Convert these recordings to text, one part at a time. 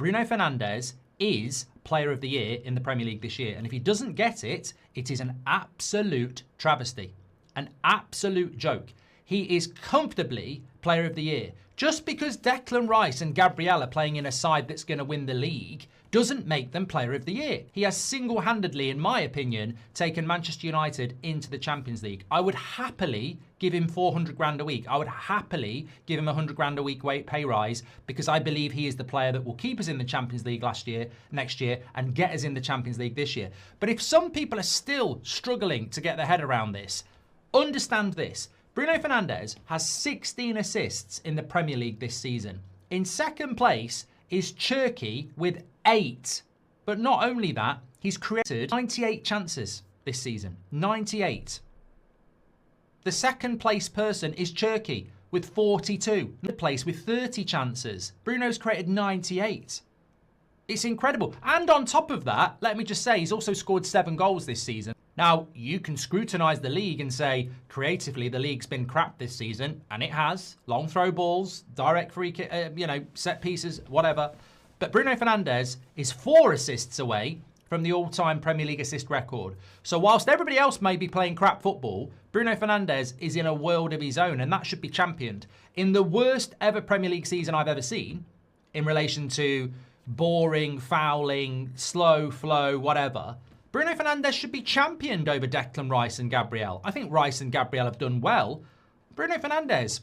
Bruno Fernandes is Player of the Year in the Premier League this year. And if he doesn't get it, it is an absolute travesty. An absolute joke. He is comfortably Player of the Year. Just because Declan Rice and Gabriel are playing in a side that's going to win the league doesn't make them Player of the Year. He has single-handedly, in my opinion, taken Manchester United into the Champions League. I would happily give him 400 grand a week. I would happily give him 100 grand a week pay rise because I believe he is the player that will keep us in the Champions League next year, and get us in the Champions League this year. But if some people are still struggling to get their head around this, understand this. Bruno Fernandes has 16 assists in the Premier League this season. In second place is Turkey with 8. But not only that, he's created 98 chances this season. 98. The second place person is Turkey with 42. Third place with 30 chances. Bruno's created 98. It's incredible. And on top of that, let me just say, he's also scored 7 goals this season. Now, you can scrutinise the league and say, creatively, the league's been crap this season, and it has. Long throw balls, direct free kick, set pieces, whatever. But Bruno Fernandes is 4 assists away from the all-time Premier League assist record. So whilst everybody else may be playing crap football, Bruno Fernandes is in a world of his own, and that should be championed. In the worst ever Premier League season I've ever seen, in relation to boring, fouling, slow flow, whatever, Bruno Fernandes should be championed over Declan Rice and Gabriel. I think Rice and Gabriel have done well. Bruno Fernandes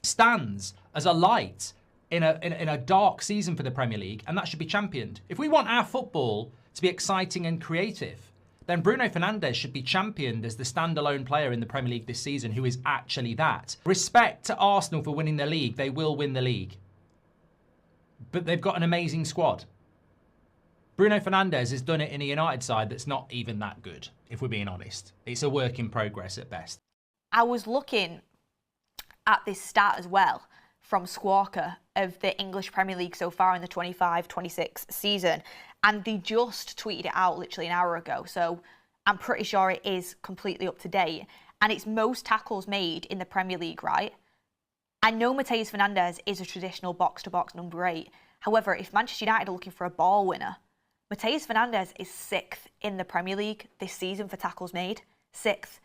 stands as a light in a dark season for the Premier League, and that should be championed. If we want our football to be exciting and creative, then Bruno Fernandes should be championed as the standalone player in the Premier League this season who is actually that. Respect to Arsenal for winning the league. They will win the league. But they've got an amazing squad. Bruno Fernandes has done it in a United side that's not even that good, if we're being honest. It's a work in progress at best. I was looking at this stat as well from Squawka of the English Premier League so far in the 25-26 season, and they just tweeted it out literally an hour ago, so I'm pretty sure it is completely up to date. And it's most tackles made in the Premier League, right? I know Matheus Fernandes is a traditional box-to-box number 8. However, if Manchester United are looking for a ball winner, Matheus Fernandes is 6th in the Premier League this season for tackles made. 6th.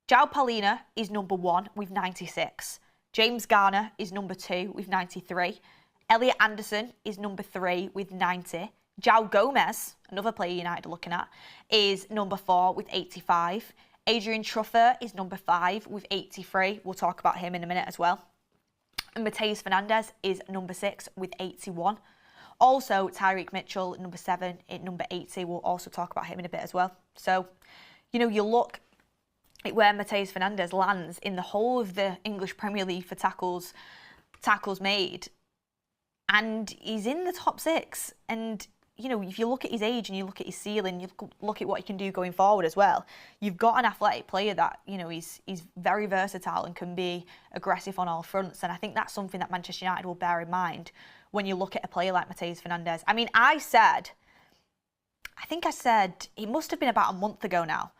João Palhinha is number 1 with 96. James Garner is number 2 with 93. Elliot Anderson is number 3 with 90. João Gomez, another player United are looking at, is number 4 with 85. Adrian Truffert is number 5 with 83. We'll talk about him in a minute as well. And Matheus Fernandes is number 6 with 81. Also, Tyreek Mitchell, number 7, at number 80. We'll also talk about him in a bit as well. So, you look at where Matheus Fernandes lands in the whole of the English Premier League for tackles made, and he's in the top 6. And, if you look at his age and you look at his ceiling, you look at what he can do going forward as well, you've got an athletic player that, he's very versatile and can be aggressive on all fronts. And I think that's something that Manchester United will bear in mind when you look at a player like Matheus Fernandes. I mean, I think I said, it must have been about a month ago now,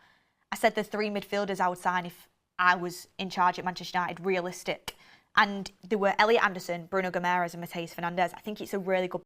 I said the 3 midfielders I would sign if I was in charge at Manchester United, realistic. And they were Elliot Anderson, Bruno Guimaraes and Matheus Fernandes. I think it's a really good